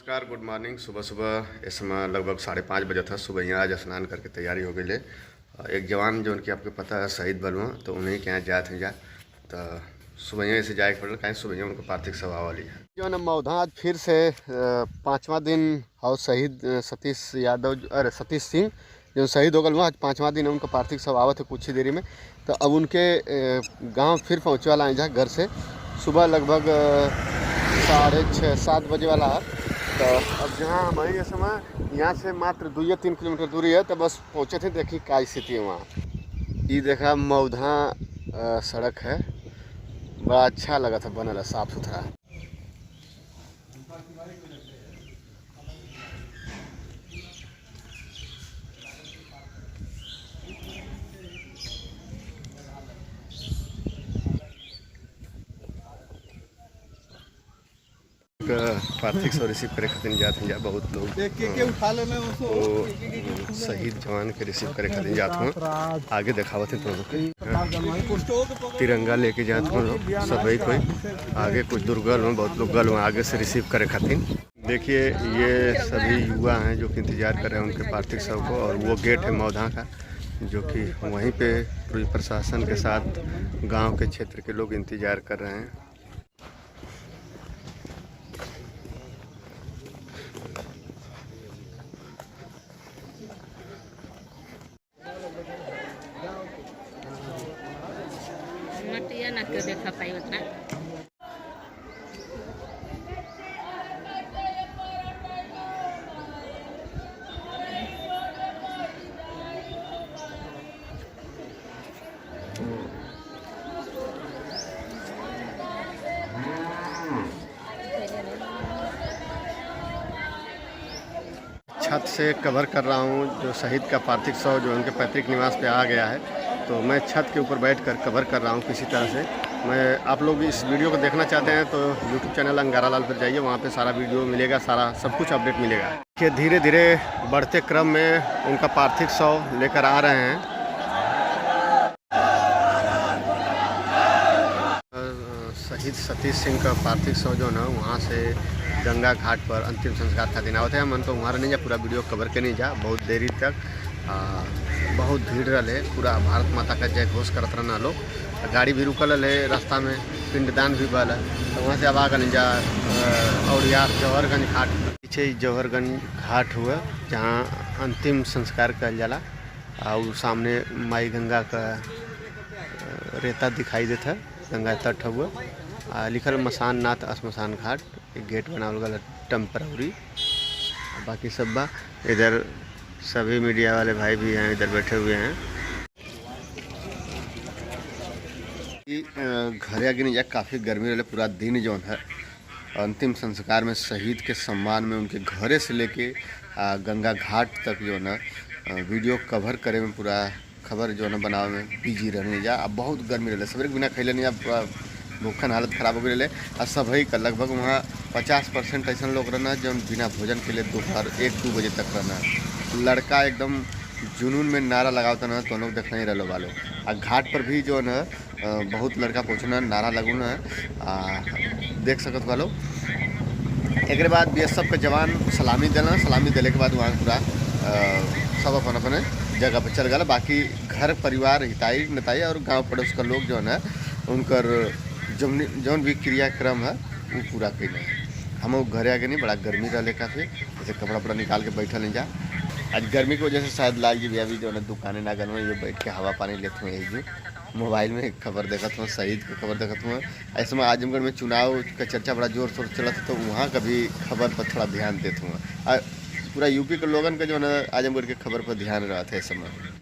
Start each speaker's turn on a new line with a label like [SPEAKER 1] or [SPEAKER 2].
[SPEAKER 1] नमस्कार, good morning. सुबह सुबह इस समय लगभग 5:30 बजे था। सुबह यहाँ आज स्नान करके तैयारी हो गई ले। एक जवान जो उनकी आपको पता है शहीद बलवा, तो उन्हीं के यहाँ जाए थे जा तो सुबह यहाँ से जाए पड़े, कहीं सुबह उनको पार्थिव सभा वाली है जो ना मौधा। आज फिर से 5वां दिन और शहीद सतीश यादव, अरे सतीश सिंह जो शहीद हो गए वहाँ आज 5वां दिन है उनका पार्थिव सभा आवत है कुछ ही देरी में। तो अब उनके गाँव फिर पहुँचे वाला है जहाँ घर से सुबह लगभग 6:30-7 बजे वाला है। तो अब जहाँ हमारी ये समय यहाँ से मात्र 2 या 3 किलोमीटर दूरी है, तो बस पहुँचे थे। देखी क्या स्थिति है वहाँ। ये देखा मौधा सड़क है, बड़ा अच्छा लगा था, बनल है साफ सुथरा। पार्थिव सौ रिसीव करे खातिर जाते हैं बहुत लोग तो शहीद जवान के रिसीव करे खातिर जाते हैं। आगे दिखावत है तो लोग तिरंगा लेके जाते हैं लोग सभी कोई। आगे कुछ दुर्गल में बहुत लोग गल आगे से रिसीव करे खातिर। देखिए ये सभी युवा हैं जो कि इंतजार कर रहे हैं उनके पार्थिव शव को। और वो गेट है मौधा का जो कि वहीं पे पूरी प्रशासन के साथ गाँव के क्षेत्र के लोग इंतजार कर रहे हैं।
[SPEAKER 2] मटिया ना के देखा पाई उतना। छत से कवर कर रहा हूँ जो शहीद का पार्थिव शव जो उनके पैतृक निवास पे आ गया है, तो मैं छत के ऊपर बैठकर कवर कर रहा हूँ किसी तरह से। मैं आप लोग इस वीडियो को देखना चाहते हैं तो यूट्यूब चैनल अंगारा लाल पर जाइए, वहाँ पे सारा वीडियो मिलेगा, सारा सब कुछ अपडेट मिलेगा। कि धीरे धीरे बढ़ते क्रम में उनका पार्थिव शव लेकर आ रहे हैं। शहीद सतीश सिंह का पार्थिव शव जो ना वहाँ से गंगा घाट पर अंतिम संस्कार था दिन आवत है। मन तो वहाँ नहीं जा, पूरा वीडियो कवर के नहीं जा, बहुत देरी तक बहुत भीड़ रहे। पूरा भारत माता का जय घोष करत रहना लोग। गाड़ी भी रुकल है रास्ता में, पिंडदान भी बल है। तो वहाँ से अब आगे नहीं जा। और यार जौहरगंज घाट पीछे जौहरगंज घाट हुआ जहाँ अंतिम संस्कार कल जाला। और सामने माई गंगा का रेता दिखाई देता है, गंगा तट हुआ लिखल मसान नाथ श्मशान घाट। एक गेट बनावल गया टेम्पररी। बाकी सब बा इधर सभी मीडिया वाले भाई भी हैं, इधर बैठे हुए हैं। घर आगे नहीं जा, काफ़ी गर्मी रहे पूरा दिन जो है। अंतिम संस्कार में शहीद के सम्मान में उनके घरे से लेके गंगा घाट तक जो ना वीडियो कवर करे में पूरा खबर जो है बनावे में बिजी रहने जा। अब बहुत गर्मी रहे, सवेरे बिना खैले नहीं, अब भूखन हालत ख़राब हो गई। और सभी का लगभग वहाँ 50% ऐसा लोग रहना जो बिना भोजन के लिए दोपहर 1-2 बजे तक रहना। लड़का एकदम जुनून में नारा लगाता ना, तो लोग देखना ही रहो वालों। और घाट पर भी जो है बहुत लड़का पहुँचना नारा लगना देख सकत वालों। एक बाद BSF के जवान सलामी देना, सलामी देने के बाद वहाँ पूरा सब अपन अपने जगह पर चल गया। बाकी घर परिवार हिताई नताई और गांव पड़ोस का लोग जो है उनकर जौन भी क्रियाक्रम है वो पूरा कैले। हम घरे आगे नहीं, बड़ा गर्मी रहे काफ़ी, जैसे कपड़ा वपड़ा निकाल के बैठा नहीं जा। आज गर्मी की वजह से शायद लाल जी भी अभी जो है दुकानें ना गल में ये बैठ के हवा पानी लेते हुए जो मोबाइल में खबर देखा हूँ, शहीद की खबर देखा हूँ। ऐसे में आजमगढ़ में चुनाव का चर्चा बड़ा जोर शोर चला था, तो वहाँ का भी खबर पर थोड़ा ध्यान देते हुए। पूरा यूपी के लोगन का जो है आजमगढ़ की खबर पर ध्यान रहा था इस समय।